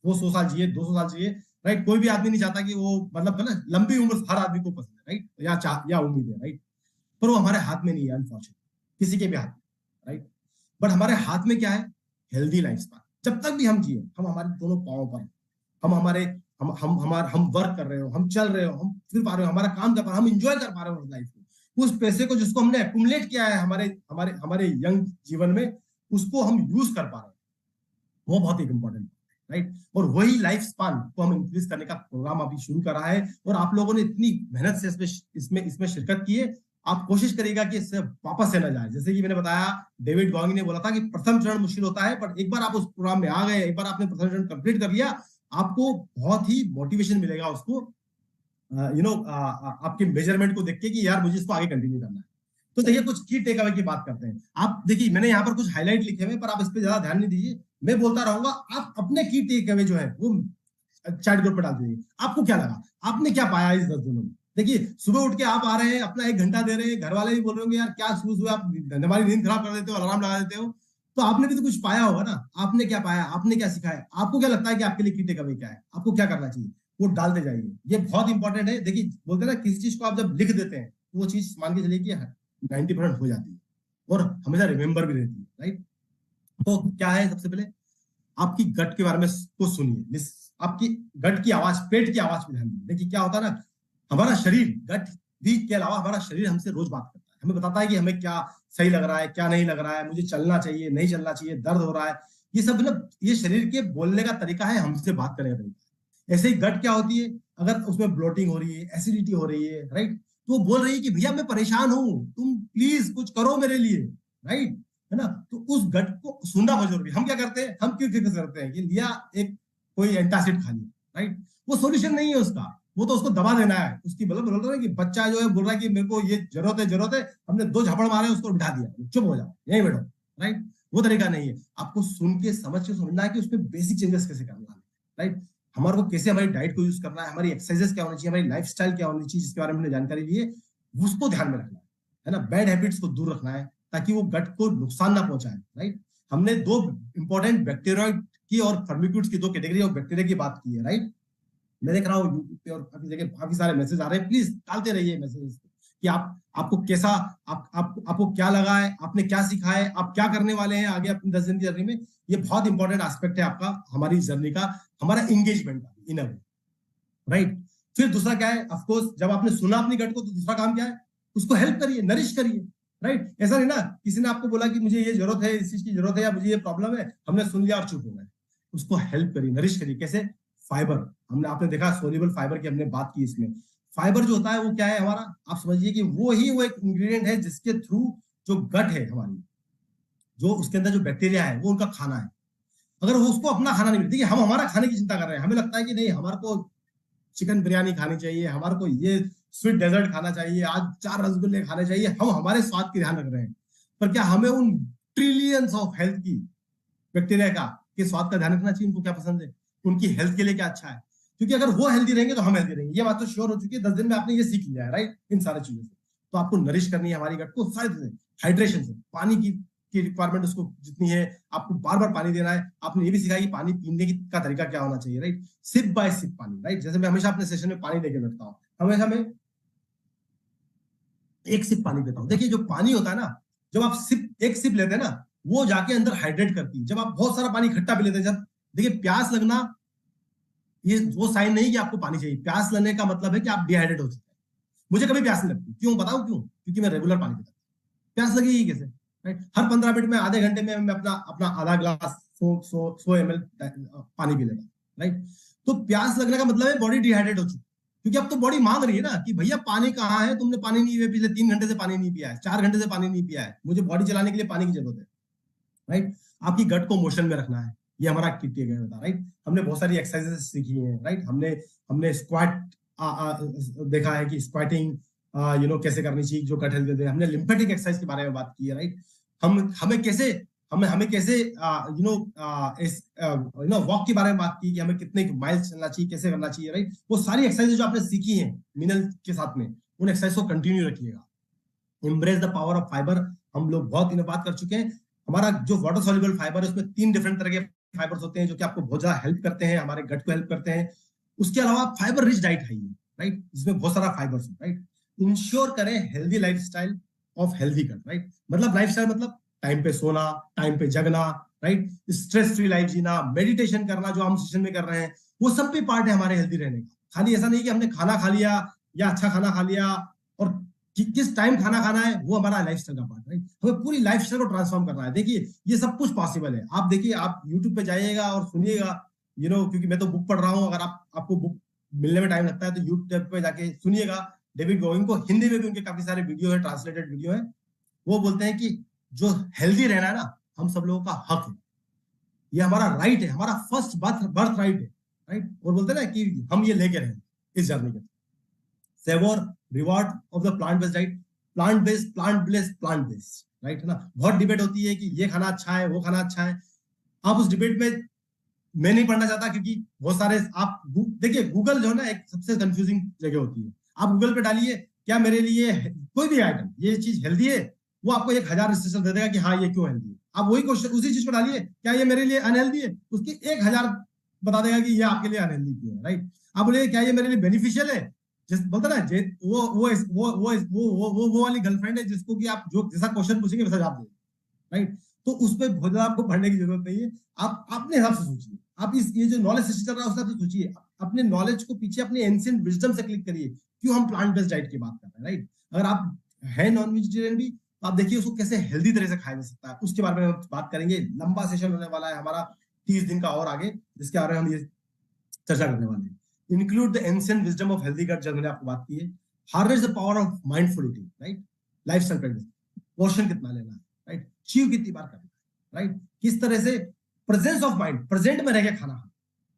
वो 100 साल जिए, 200 साल जिए, राइट? कोई भी आदमी नहीं चाहता कि वो, मतलब है ना, लंबी उम्र हर आदमी को पसंद है, राइट? या उम्मीद है, राइट? पर वो हमारे हाथ में नहीं है, अनफॉर्चुनेटली, किसी के भी हाथ में, राइट? बट हमारे हाथ में क्या है? Healthy life span. जब तक भी हम जिए, हम हमारे दोनों पांवों पर, हम वर्क कर रहे हो, हम चल रहे हो, हम फिर पा रहे हो, हमारा काम कर पा रहे हो, हम इंजॉय कर पा रहे हो उस लाइफ को, उस पैसे को जिसको हमने एक्युमुलेट किया है हमारे हमारे हमारे यंग जीवन में, उसको हम यूज कर पा रहे हैं, वो बहुत ही इंपॉर्टेंट है, राइट? और वही लाइफ स्पान को हम इंक्रीज करने का प्रोग्राम अभी शुरू करा है, और आप लोगों ने इतनी मेहनत से इसमें शिरकत की है। आप कोशिश करिएगा कि इससे वापस से ना जाए। जैसे कि मैंने बताया, डेविड गॉगिंग ने बोला था कि प्रथम चरण मुश्किल होता है, पर एक बार आप उस प्रोग्राम में आ गए, एक बार आपने प्रथम चरण कंप्लीट कर लिया, आपको बहुत ही मोटिवेशन मिलेगा उसको, आपके मेजरमेंट को देख के कि यार मुझे इसको आगे कंटिन्यू करना है। तो देखिए कुछ की टेक अवे की बात करते हैं। आप देखिए मैंने यहाँ पर कुछ हाईलाइट लिखे हुए, पर आप इस पे ज्यादा ध्यान नहीं दीजिए, मैं बोलता रहूंगा, आप अपने की टेक अवे जो है वो चैट ग्रुप पर डाल दीजिए। आपको क्या लगा, आपने क्या पाया इस 10 दिनों में? देखिए सुबह उठ के आप आ रहे हैं, अपना 1 घंटा दे रहे हैं, घर वाले भी बोल रहे होंगे यार क्या सुबह आप हमारी नींद खराब कर देते हो, अलार्म लगा देते हो, तो आपने भी तो कुछ पाया होगा ना। आपने क्या पाया, आपने क्या सीखा है, आपको क्या लगता है कि आपके लिए की टेक अवे क्या है, आपको क्या करना चाहिए, वो डालते जाइए। ये बहुत इंपॉर्टेंट है। देखिए बोलते हैं ना, किसी चीज को आप जब लिख देते हैं तो वो चीज मान के चलिए कि 90% हो जाती है और हमेशा रिमेंबर भी रहती है, राइट? तो क्या है, सबसे पहले आपकी गट के बारे में को सुनिए, आपकी गट की आवाज, पेट की आवाज पे ध्यान दीजिए। देखिए क्या होता है ना, हमारा शरीर, गट भी के अलावा हमारा शरीर हमसे रोज बात करता है, हमें बताता है कि हमें क्या सही लग रहा है, क्या नहीं लग रहा है, मुझे चलना चाहिए, नहीं चलना चाहिए, दर्द हो रहा है। ये सब ना, ये शरीर के बोलने का तरीका है, हमसे बात करने का तरीका। ऐसे ही गट क्या होती है, अगर उसमें ब्लोटिंग हो रही है, एसिडिटी हो रही है, राइट, तो वो बोल रही है कि भैया मैं परेशान हूं, तुम प्लीज कुछ करो मेरे लिए, राइट, है ना? तो उस गट को सुनना बहुत जरूरी है। हम क्या करते हैं, हम क्यों करते हैं कि लिया एक कोई एंटासिड खा लिया, राइट, वो सॉल्यूशन नहीं है उसका, वो तो उसको दबा देना है। उसकी मतलब बोल रहा है कि बच्चा जो है बोल रहा है कि मेरे को ये जरूरत है, हमने 2 झापड़ मारे, उसको बिठा दिया, चुप हो जाओ, यहीं बैठो, राइट? वो तरीका नहीं है। आपको सुन के समझ के समझना है कि उसमें बेसिक चेंजेस कैसे करना है, राइट? हमारे को कैसे हमारी डाइट को यूज करना है, हमारी एक्सरसाइजेस क्या होनी चाहिए, हमारी लाइफस्टाइल क्या होनी चाहिए, जिसके बारे में हमने जानकारी ली है, उसको ध्यान में रखना है ना? बैड हैबिट्स को दूर रखना है ताकि वो गट को नुकसान ना पहुंचाए, राइट? हमने 2 इंपॉर्टेंट बैक्टीरिया की और फर्मिक्यूट्स की 2 कैटेगरी ऑफ बैक्टीरिया की बात की है, राइट? मैं देख रहा हूँ यूट्यूब पे और काफी जगह काफी सारे मैसेज आ रहे हैं, प्लीज डालते रहिए मैसेज कि आपको कैसा, आपको क्या लगा है, आपने क्या सीखा है, आप क्या करने वाले हैं आगे अपनी 10 दिन की जर्नी में। ये बहुत इंपॉर्टेंट एस्पेक्ट है आपका, हमारी जर्नी का, हमारा एंगेजमेंट का इन अ वे, राइट? फिर दूसरा क्या है, ऑफ कोर्स जब आपने सुना अपनी गट को, तो दूसरा काम क्या है, उसको हेल्प करिए, नरिश करिए, राइट? ऐसा नहीं ना किसी ने आपको बोला कि मुझे ये जरूरत है, इस चीज की जरूरत है, या मुझे ये प्रॉब्लम है, हमने सुन लिया और चुप हो गए। उसको हेल्प करिए, नरिश करिए। कैसे? फाइबर, आपने देखा सोल्यूबल फाइबर की हमने बात की। इसमें फाइबर जो होता है वो क्या है हमारा, आप समझिए कि वो एक इंग्रेडिएंट है जिसके थ्रू जो गट है हमारी, जो उसके अंदर जो बैक्टीरिया है, वो उनका खाना है। अगर वो उसको अपना खाना नहीं मिलता, देखिए हम हमारा खाने की चिंता कर रहे हैं, हमें लगता है कि नहीं हमारे को चिकन बिरयानी खानी चाहिए, हमारे को ये स्वीट डेजर्ट खाना चाहिए, आज 4 रसगुल्ले खाने चाहिए, हम हमारे स्वाद की ध्यान रख रहे हैं। पर क्या हमें उन ट्रिलियंस ऑफ हेल्थ की बैक्टीरिया के स्वाद का ध्यान रखना चाहिए? उनको क्या पसंद है, उनकी हेल्थ के लिए क्या अच्छा है? क्योंकि अगर वो हेल्दी रहेंगे तो हम हेल्दी रहेंगे, ये बात तो श्योर हो चुकी है। 10 दिन में आपने ये सीख लिया है, राइट? इन सारी चीजों से तो आपको नरिश करनी है हमारी गट को सारी हाइड्रेशन से, पानी की रिक्वायरमेंट उसको जितनी है, आपको बार बार पानी देना है। आपने ये भी सीखा कि पानी पीने का तरीका क्या होना चाहिए, राइट? सिप बाय सिप पानी, राइट? जैसे मैं हमेशा अपने सेशन में पानी लेके बैठता हूँ, हमेशा मैं 1 सिप पानी पीता हूँ। देखिए जो पानी होता है ना, जब आप एक सिप लेते हैं ना, वो जाके अंदर हाइड्रेट करती है। जब आप बहुत सारा पानी इकट्ठा पी लेते हैं, जब देखिए प्यास लगना ये वो साइन नहीं कि आपको पानी चाहिए। प्यास लगने का मतलब है कि आप डिहाइड्रेट हो चुके हैं। मुझे कभी प्यास नहीं लगती, क्यों बताऊं क्यों? क्योंकि मैं रेगुलर पानी पीता हूं। प्यास लगेगी कैसे, राइट? हर 15 मिनट में, आधे घंटे में मैं अपना आधा ग्लास 100 ml पानी पी लेता हूं, राइट? तो प्यास लगने का मतलब है बॉडी डिहाइड्रेट हो चुकी, क्योंकि अब तो बॉडी मांग रही है ना कि भैया पानी कहाँ है, तुमने पानी नहीं पिया, पिछले 3 घंटे से पानी नहीं पिया है, 4 घंटे से पानी नहीं पिया है, मुझे बॉडी चलाने के लिए पानी की जरूरत है, राइट? आपकी गट को मोशन में रखना है, ये हमारा किया गया होता है, राइट। हमने बहुत सारी एक्सरसाइजेस सीखी हैं, राइट। हमने स्क्वाट देखा है कि स्क्वाटिंग कैसे करनी चाहिए जो गट हेल्थ देते हैं। हमने लिम्फेटिक एक्सरसाइज के बारे में बात की है, राइट। हमें कैसे वॉक के बारे में बात की कि हमें कितने माइल्स चलना चाहिए, कैसे करना चाहिए, राइट। वो सारी एक्सरसाइज जो आपने सीखी हैं मिनल के साथ में, उन एक्सरसाइज को कंटिन्यू रखिएगा। Embrace the power of fibre, हम लोग बहुत दिनों बात कर चुके हैं। हमारा जो वाटर सॉल्युबल फाइबर है उसमें 3 डिफरेंट तरह के फाइबर्स होते हैं जो कि आपको बहुत ज्यादा हेल्प करते हैं, हमारे गट को हेल्प करते हैं। उसके अलावा फाइबर रिच डाइट खाइए, राइट, जिसमें बहुत सारा फाइबर्स है, राइट। इंश्योर करें healthy lifestyle of healthy gut, right. मतलब लाइफस्टाइल मतलब टाइम पे सोना, टाइम पे जगना, राइट, स्ट्रेस फ्री लाइफ जीना, मेडिटेशन करना जो हम सेशन में कर रहे हैं, वो सब भी पार्ट है हमारे हेल्दी रहने का। खाली ऐसा नहीं कि हमने खाना खा लिया या अच्छा खाना खा लिया और किस टाइम खाना खाना है वो हमारा लाइफस्टाइल का पार्ट, राइट। हमें पूरी लाइफस्टाइल को ट्रांसफॉर्म करना है। देखिए ये सब कुछ पॉसिबल है। आप देखिए, आप यूट्यूब पे जाइएगा और सुनिएगा, क्योंकि मैं तो बुक पढ़ रहा हूँ, अगर आपको बुक मिलने में टाइम लगता है तो यूट्यूब पे जाके सुनिएगा। डेविड गोगिन को हिंदी में भी उनके काफी सारे वीडियो है, ट्रांसलेटेड वीडियो है। वो बोलते हैं कि जो हेल्दी रहना है ना, हम सब लोगों का हक है, ये हमारा राइट है, हमारा फर्स्ट बर्थ राइट है, राइट। और बोलते हैं ना कि हम ये लेके रहें इस जर्नी के। Savour reward of the plant based diet, plant based, right, है ना। बहुत डिबेट होती है कि ये खाना अच्छा है, वो खाना अच्छा है। आप उस डिबेट में मैं नहीं पढ़ना चाहता, क्योंकि बहुत सारे आप देखिए, गूगल जो है ना एक सबसे कंफ्यूजिंग जगह होती है। आप गूगल पे डालिए क्या मेरे लिए कोई भी आइटम, ये चीज हेल्दी है, वो आपको 1000 रिस्ट्रिक्शन दे देगा कि हाँ ये क्यों हेल्दी है। आप वही क्वेश्चन उसी चीज को डालिए, क्या ये मेरे लिए अनहेल्दी है, उसकी 1000 बता देगा कि ये आपके लिए अनहेल्दी क्यों है, राइट। आप बोलिए क्या ये मेरे लिए बेनिफिशियल है, जिस बोलते ना वो वाली गर्लफ्रेंड है जिसको कि आप जो जैसा क्वेश्चन पूछेंगे वैसा जवाब देंगे, राइट। तो उस पर बहुत ज्यादा आपको पढ़ने की जरूरत नहीं है। आप अपने हिसाब से सोचिए, आप ये जो नॉलेज सिस्टम चल रहा है उस हिसाब से सोचिए, अपने नॉलेज को पीछे अपने एंशिएंट विजडम से क्लिक करिए। क्यों हम प्लांट बेस्ड डाइट की बात कर रहे हैं, राइट। अगर आप है नॉन वेजिटेरियन भी, तो आप देखिए उसको कैसे हेल्दी तरह से खाया जा सकता है, उसके बारे में हम बात करेंगे। लंबा सेशन होने वाला है हमारा 30 दिन का और आगे, जिसके बारे में हम ये चर्चा करने वाले हैं। Include the ancient wisdom of healthy gut, जब मैंने आपको बात की है। Harness the power of mindful eating, right, lifestyle practice, portion कितना लेना है, राइट, चीव कितनी बार करना है, राइट, किस तरह से प्रेजेंस ऑफ माइंड, प्रेजेंट में रह के खाना खाना,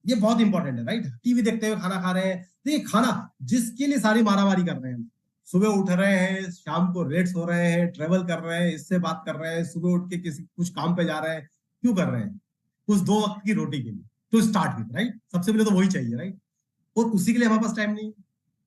ये बहुत इंपॉर्टेंट है, राइट। टीवी देखते हुए खाना खा रहे हैं, देखिए खाना जिसके लिए सारी मारामारी कर रहे हैं, सुबह उठ रहे हैं, शाम को लेट सो रहे हैं, ट्रेवल कर रहे हैं, इससे बात कर रहे हैं, सुबह उठ के कुछ काम पे जा रहे हैं, क्यों कर रहे हैं? उस 2 वक्त की रोटी के लिए, टू स्टार्ट विद, राइट। सबसे पहले तो वही चाहिए, राइट। और उसी के लिए हमारे पास टाइम नहीं है।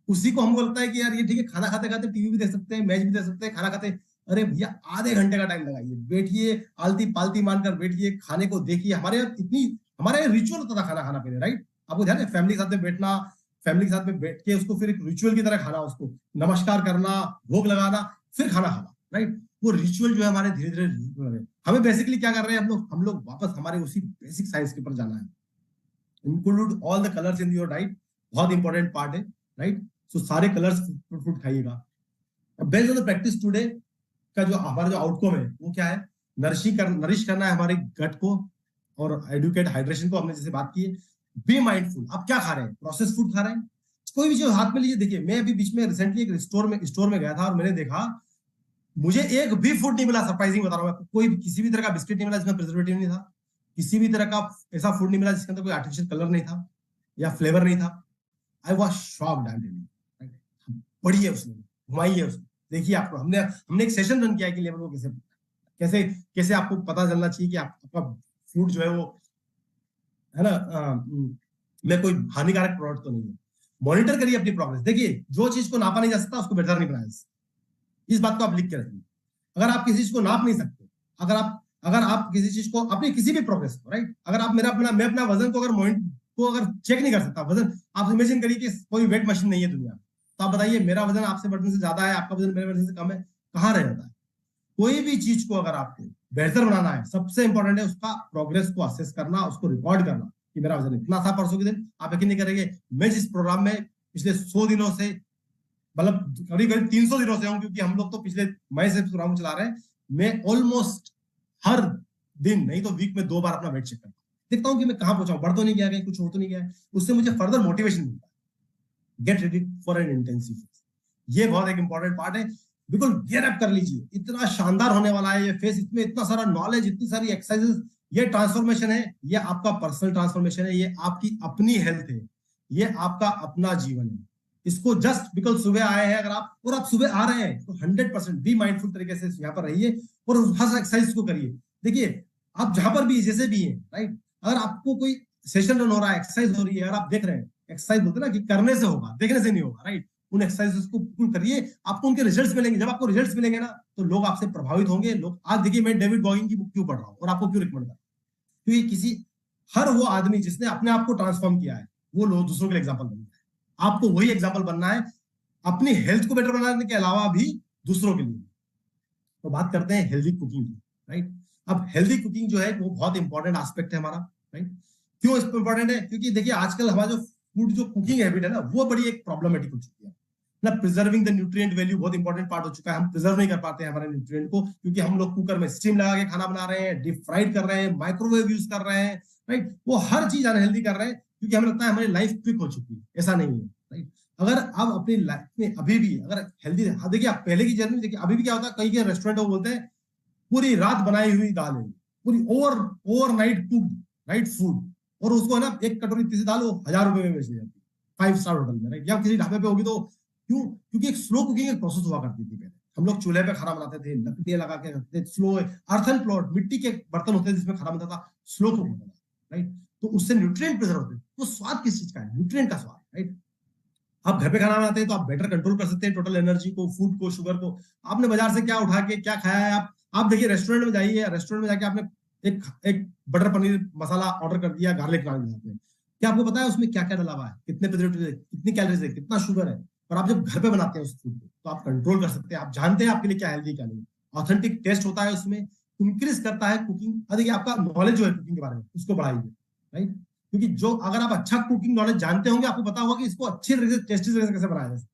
उसी को हमको लगता है कि यार ये ठीक है, खाना खाते खाते टीवी भी देख सकते हैं, मैच भी देख सकते हैं, खाना खाते, अरे भैया आधे घंटे का टाइम लगाइए, बैठिए, आलती पालती मानकर बैठिए, खाने को देखिए। हमारे रिचुअल होता था खाना खाना पहले, राइट। आपको ध्यान है, फैमिली के साथ में बैठना, फैमिली के साथ में बैठ के उसको फिर एक रिचुअल की तरह खाना, उसको नमस्कार करना, भोग लगाना, फिर खाना खाना, राइट। वो रिचुअल जो है हमारे धीरे धीरे हमें बेसिकली क्या कर रहे हैं हम लोग वापस हमारे उसी बेसिक साइंस के ऊपर जाना है। Include all the colours in your diet, बहुत इंपॉर्टेंट पार्ट है, राइट। सो सारे कलर्स फ्रूट खाइएगा। Based on the practice today का जो हमारा जो आउटकम है वो क्या है, नरिश करना है हमारे गट को और एडुकेट हाइड्रेशन को, हमने जैसे बात की है। बी माइंडफुल, आप क्या खा रहे हैं, प्रोसेस फूड खा रहे हैं, कोई भी चीज हाथ में लीजिए। देखिए मैं अभी बीच में रिसेंटली एक स्टोर में गया था और मैंने देखा, मुझे एक भी फूड नहीं मिला, सरप्राइजिंग बता रहा हूँ, कोई किसी भी तरह का बिस्किट नहीं मिला जिसमें प्रिजर्वेटिव नहीं था, किसी भी तरह का ऐसा फूड नहीं मिला जिसके अंदर कोई आर्टिफिशियल कलर नहीं था या फ्लेवर नहीं था। आई वाज शॉक्ड, पढ़िए उसमें, घुमाइए उसमें, देखिए आपको हमने एक सेशन रन किया है कि लेबर को कैसे कैसे आपको पता चलना चाहिए कि आपका फूड जो है वो है ना में कोई हानिकारक प्रोडक्ट तो नहीं है। मॉनिटर करिए अपनी प्रोग्रेस, देखिए जो चीज को नापा नहीं जा सकता उसको बेहतर नहीं बनाया, इस बात को आप लिख के रखिए। अगर आप किसी चीज को नाप नहीं सकते, अगर आप किसी चीज को अपनी किसी भी प्रोग्रेस को, राइट, अगर आप मैं अपना वजन को अगर चेक नहीं कर सकता, वजन आप इमेजिन करिए कि कोई वेट मशीन नहीं है दुनिया में, तो आप बताइए मेरा वजन आपसे वजन से ज्यादा है, आपका वजन मेरे वजन से कम है, कहाँ रह जाता है? कोई भी चीज को अगर आपको बेहतर बनाना है, सबसे इंपॉर्टेंट है उसका प्रोग्रेस को असेस करना, उसको रिकॉर्ड करना कि मेरा वजन इतना था परसों के दिन। आप यकीन नहीं करेंगे, मैं जिस प्रोग्राम में पिछले 100 दिनों से, मतलब करीब 300 दिनों से हूं, क्योंकि हम लोग तो पिछले मई से प्रोग्राम चला रहे हैं, मैं ऑलमोस्ट हर दिन नहीं तो वीक में 2 बार अपना वेट चेक करता हूं, देखता हूं कि मैं कहां पहुंचा हूं, बढ़ तो नहीं गया, कहीं कुछ हो तो नहीं गया। उससे मुझे फर्दर मोटिवेशन मिलता है। Get ready for an intensive phase, ये बहुत एक इंपॉर्टेंट पार्ट है। बिल्कुल गियर अप कर लीजिए, इतना शानदार होने वाला है ये फेस, इसमें इतना सारा नॉलेज, इतनी सारी एक्सरसाइजेस, ये ट्रांसफॉर्मेशन है, ये आपका पर्सनल ट्रांसफॉर्मेशन है, ये आपकी अपनी हेल्थ है, ये आपका अपना जीवन है। इसको जस्ट बिकॉज सुबह आए हैं अगर आप, और आप सुबह आ रहे हैं तो 100% बी माइंडफुल तरीके से यहाँ पर रहिए और हर एक्सरसाइज को करिए। देखिए आप जहां पर भी जैसे भी हैं, राइट, अगर आपको कोई सेशन रन हो रहा है, एक्सरसाइज हो रही है, अगर आप देख रहे हैं, एक्सरसाइज होते हैं ना कि करने से होगा, देखने से नहीं होगा, राइट, उन एक्सरसाइजेस को बिल्कुल करिए, आपको उनके रिजल्ट्स मिलेंगे। जब आपको रिजल्ट्स मिलेंगे ना तो लोग आपसे प्रभावित होंगे। लोग, आज देखिए मैं डेविड गॉगिन की बुक क्यों पढ़ रहा हूँ और आपको क्यों रिकमेंड कर रहा हूँ, क्योंकि किसी हर वो आदमी जिसने अपने आप को ट्रांसफॉर्म किया है वो लोग दूसरों के लिए एग्जाम्पल बनना है। आपको वही एग्जाम्पल बनना है, अपनी हेल्थ को बेटर बनाने के अलावा भी दूसरों के लिए। तो बात करते हैं हेल्दी कुकिंग की, राइट। अब हेल्दी कुकिंग जो है वो बहुत इंपॉर्टेंट एस्पेक्ट है हमारा, राइट। क्यों इंपॉर्टेंट है? क्योंकि देखिए आजकल हमारा जो फूड जो कुकिंग हैबिट है ना वो बड़ी एक प्रॉब्लमेटिक हो चुकी है ना। प्रिजर्विंग द न्यूट्रिएंट वैल्यू बहुत इंपॉर्टेंट पार्ट हो चुका है। हम प्रिजर्व नहीं कर पाते हैं हमारे न्यूट्रिएंट को, क्योंकि हम लोग कुकर में स्टीम लगा के खाना बना रहे हैं, डीप फ्राइड कर रहे हैं, माइक्रोवेव यूज कर रहे हैं, राइट। वो हर चीज अनहेल्दी कर रहे हैं क्योंकि हमें लगता है हमारी लाइफ क्विक हो चुकी है। ऐसा नहीं है, राइट। अगर आप अपनी लाइफ में अभी भी अगर हेल्दी, देखिए आप पहले की जर्नी देखिए, अभी भी क्या होता है, कई के रेस्टोरेंट वो बोलते हैं पूरी रात बनाई हुई दाल है, पूरी ओवरनाइट कुक्ड, राइट, फूड, और उसको है ना एक कटोरी तीसरी दाल वो 1000 रुपए में बेच दी जाती है 5 स्टार होटल में, राइट, या किसी ढाबे पे होगी तो। क्यों? क्योंकि एक स्लो कुकिंग एक प्रोसेस हुआ करती थी पहले। हम लोग चूल्हे पे खाना बनाते थे, लकड़ियां लगा के रखते थे, स्लो अर्थन प्लॉट मिट्टी के बर्तन होते थे जिसमें खाना बनता था, स्लो कुक होता था, राइट। तो उससे न्यूट्रिएंट प्रिजर्व होते हैं। तो स्वाद किस चीज का है? न्यूट्रिएंट का स्वाद, राइट। आप घर पे खाना बनाते हैं तो आप बेटर कंट्रोल कर सकते हैं टोटल एनर्जी को, फूड को, शुगर को। आपने बाजार से क्या उठा के क्या खाया है, आप देखिए रेस्टोरेंट में जाइए, रेस्टोरेंट में जाके आपने एक बटर पनीर मसाला ऑर्डर कर दिया, गार्लिक नान बनाते हैं, क्या आपको पता है उसमें क्या क्या डला हुआ है, कितने प्रिजर्वेटिव है, कितनी कैलोरीज है, कितना शुगर है? और आप जब घर पे बनाते हैं उस फूड को तो आप कंट्रोल कर सकते हैं, आप जानते हैं आपके लिए क्या हेल्दी क्या नहीं। ऑथेंटिक टेस्ट होता है उसमें, इंक्रीज करता है कुकिंग। देखिए आपका नॉलेज जो है कुकिंग के बारे में उसको बढ़ाइए, राइट। क्योंकि जो अगर आप अच्छा कुकिंग नॉलेज जानते होंगे आपको पता होगा कि इसको अच्छे टेस्टी तरीके से कैसे बनाया जाए।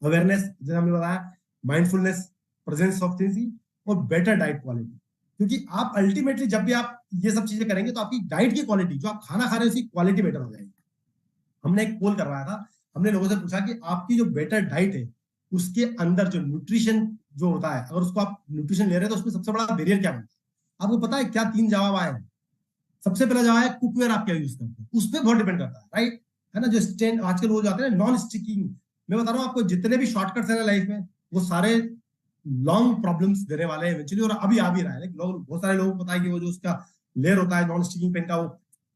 अवेयरनेस, जैसे हमने बताया, माइंडफुलनेस, प्रेजेंस ऑफ थिंग्स और बेटर डाइट क्वालिटी। क्योंकि आप अल्टीमेटली जब भी आप ये सब चीजें करेंगे तो आपकी डाइट की क्वालिटी, जो आप खाना खा रहे हैं उसकी क्वालिटी बेटर हो जाएगी। हमने एक पोल करवाया था, हमने लोगों से पूछा कि आपकी जो बेटर डाइट है उसके अंदर जो न्यूट्रिशन जो होता है, अगर उसको आप न्यूट्रिशन ले रहे हैं तो उसमें सबसे बड़ा बैरियर क्या बनता है? आपको पता है क्या? 3 जवाब आए हैं। सबसे पहला जवाब है कुकवेयर आप क्या यूज करते हैं, उस पर बहुत डिपेंड करता है, राइट, है ना। जो स्टैंड आजकल वो जाते हैं नॉन स्टिकिंग, मैं बता रहा हूँ आपको जितने भी शॉर्टकट्स है लाइफ में वो सारे लॉन्ग प्रॉब्लम्स देने वाले हैं इवेंचुअली, और अभी आ भी रहा है। लोग, बहुत सारे लोगों को पता है कि वो जो उसका लेयर होता है नॉन स्टिकिंग पेन का वो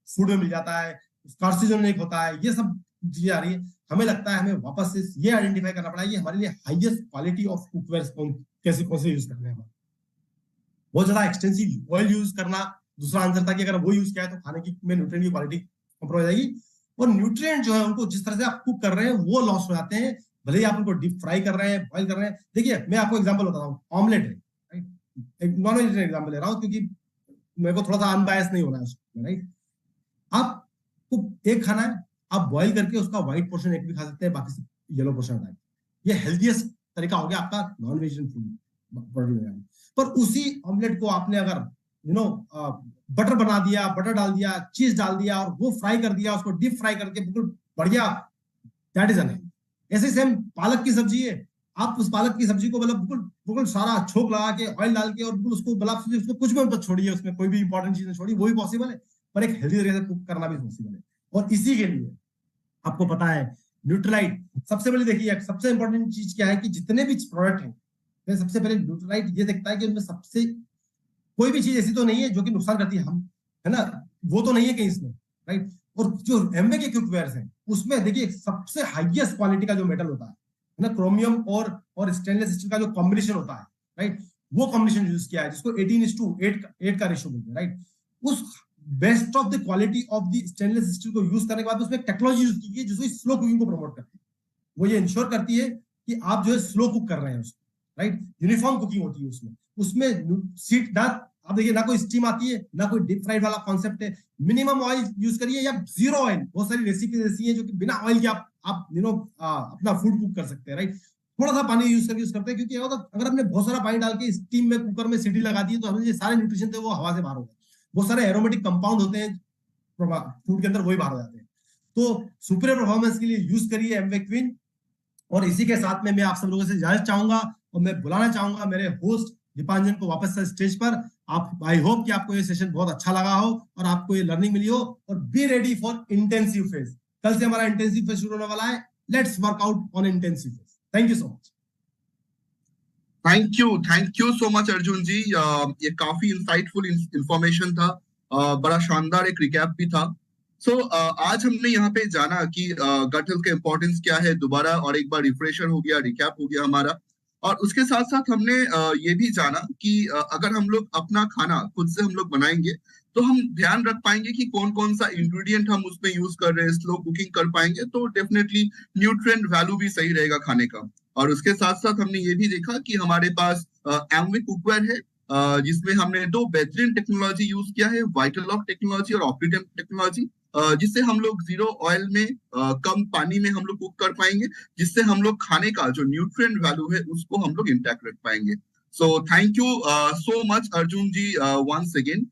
फूड में मिल जाता है, कार्सिनोजेनिक होता है, ये सब चीजें आ रही है। हमें लगता है हमें वापस से ये आइडेंटिफाई करना पड़ा, ये हमारे लिए हाईएस्ट क्वालिटी ऑफ कुकवेयर कैसे कौन से यूज करने हैं। बहुत ज्यादा एक्सटेंसिव ऑयल यूज करना दूसरा आंसर था कि अगर वो यूज किया है तो खाने की में न्यूट्रिएंट की क्वालिटी कंप्रोमाइज हो जाएगी, और न्यूट्रिएंट जो है उनको जिस तरह से आप कुक कर रहे हैं वो लॉस हो जाते हैं, भले ही आप उनको डीप फ्राई कर रहे हैं, बॉइल कर रहे हैं। देखिए मैं आपको एग्जांपल बताता हूँ, ऑमलेट है, राइट, एक नॉन वेजिटेरियन एग्जांपल ले रहा हूँ क्योंकि मेरे को थोड़ा सा अनबायस नहीं होना है उसमें, राइट। आपको एक खाना है, आप बॉइल करके उसका व्हाइट पोर्शन एक भी खा सकते हैं, बाकी सब येलो पोर्शन हटाए। ये हेल्थीएस्ट तरीका हो गया आपका नॉन वेजिटेरियन फूड। पर उसी ऑमलेट को आपने अगर बटर बना दिया, बटर डाल दिया, चीज डाल दिया और वो फ्राई कर दिया, उसको डीप फ्राई करके बिल्कुल बढ़िया, दैट इज अनहेल्दी। ऐसे सेम पालक की सब्जी है, आप उस पालक की सब्जी को मतलब बिल्कुल सारा छोक लगा के ऑयल डाल के और बिल्कुल उसको उसको कुछ भी मत छोड़िए, उसमें कोई भी इंपॉर्टेंट चीज छोड़िए, वो भी पॉसिबल है, पर एक हेल्दी तरीके से कुक करना भी पॉसिबल है। और इसी के लिए आपको पता है न्यूट्रीलाइट सबसे पहले, देखिए सबसे इंपॉर्टेंट चीज क्या है कि जितने भी प्रोडक्ट है सबसे पहले न्यूट्रीलाइट ये देखता है कि उनमें सबसे कोई भी चीज ऐसी तो नहीं है जो कि नुकसान करती है, हम, है ना, वो तो नहीं है कहीं इसमें, राइट। और जो एमवे के कुकवेयर्स हैं उसमें देखिए सबसे हाईएस्ट क्वालिटी का जो मेटल होता है ना, क्रोमियम और स्टेनलेस स्टील का जो कॉम्बिनेशन होता है, राइट, वो कॉम्बिनेशन यूज किया है जिसको 18:8 का रेशियो बोलते हैं, राइट। उस best of the quality of the stainless steel को यूज करने के बाद उसमें टेक्नोलॉजी यूज की है जिसको स्लो कुकिंग को प्रमोट करती है। वो ये इंश्योर करती है कि आप जो है स्लो कुक कर रहे हैं उसको, राइट, यूनिफॉर्म कुकिंग होती है उसमें सीट ना, आप देखिए ना कोई स्टीम आती है ना कोई डीप फ्राइड वाला कॉन्सेप्ट है, मिनिमम ऑयल यूज करिए या जीरो ऑयल। बहुत सारी रेसिपीज ऐसी हैं जो कि बिना ऑयल के आप अपना फूड कुक कर सकते हैं, राइट। थोड़ा सा पानी यूज करते हैं क्योंकि अगर हमने बहुत सारा पानी डाल के स्टीम में कुकर में सीटी लगा दी तो हमें ये सारे न्यूट्रिशन थे वो हवा से बाहर हो गए, बहुत सारे एरोमेटिक कंपाउंड होते हैं फूड के अंदर, वही बाहर हो जाते हैं। तो सुपीरियर परफॉर्मेंस के लिए यूज करिए एमवे क्वीन। और इसी के साथ में मैं आप सब लोगों से इजाजत चाहूंगा और मैं बुलाना चाहूंगा मेरे होस्ट दीपांजन को वापस से स्टेज पर। आप, आई होप कि आपको ये सेशन बहुत अच्छा लगा हो और आपको ये लर्निंग मिली हो, और be ready for intensive phase. कल से हमारा इंटेंसिव फेज शुरू होने वाला है। Let's work out on intensive phase. Thank you so much. Thank you so much Arjun ji. ये काफी इंसाइटफुल इंफॉर्मेशन था। बड़ा शानदार एक रिकैप भी था। आज हमने यहाँ पे जाना कि गट हेल्थ का इंपॉर्टेंस क्या है दोबारा, और एक बार रिफ्रेशर हो गया, रिकैप हो गया हमारा। और उसके साथ साथ हमने ये भी जाना कि अगर हम लोग अपना खाना खुद से हम लोग बनाएंगे तो हम ध्यान रख पाएंगे कि कौन कौन सा इंग्रेडिएंट हम उसमें यूज कर रहे हैं, स्लो कुकिंग कर पाएंगे तो डेफिनेटली न्यूट्रिएंट वैल्यू भी सही रहेगा खाने का। और उसके साथ साथ हमने ये भी देखा कि हमारे पास एमवी कुकवेयर है, जिसमें हमने 2 बेहतरीन टेक्नोलॉजी यूज किया है, वाइटलॉक टेक्नोलॉजी और ऑप्टिटम टेक्नोलॉजी, जिससे हम लोग 0 ऑयल में कम पानी में हम लोग कुक कर पाएंगे, जिससे हम लोग खाने का जो न्यूट्रिएंट वैल्यू है उसको हम लोग इंटैक्ट रख पाएंगे। So thank you so much Arjun ji once again.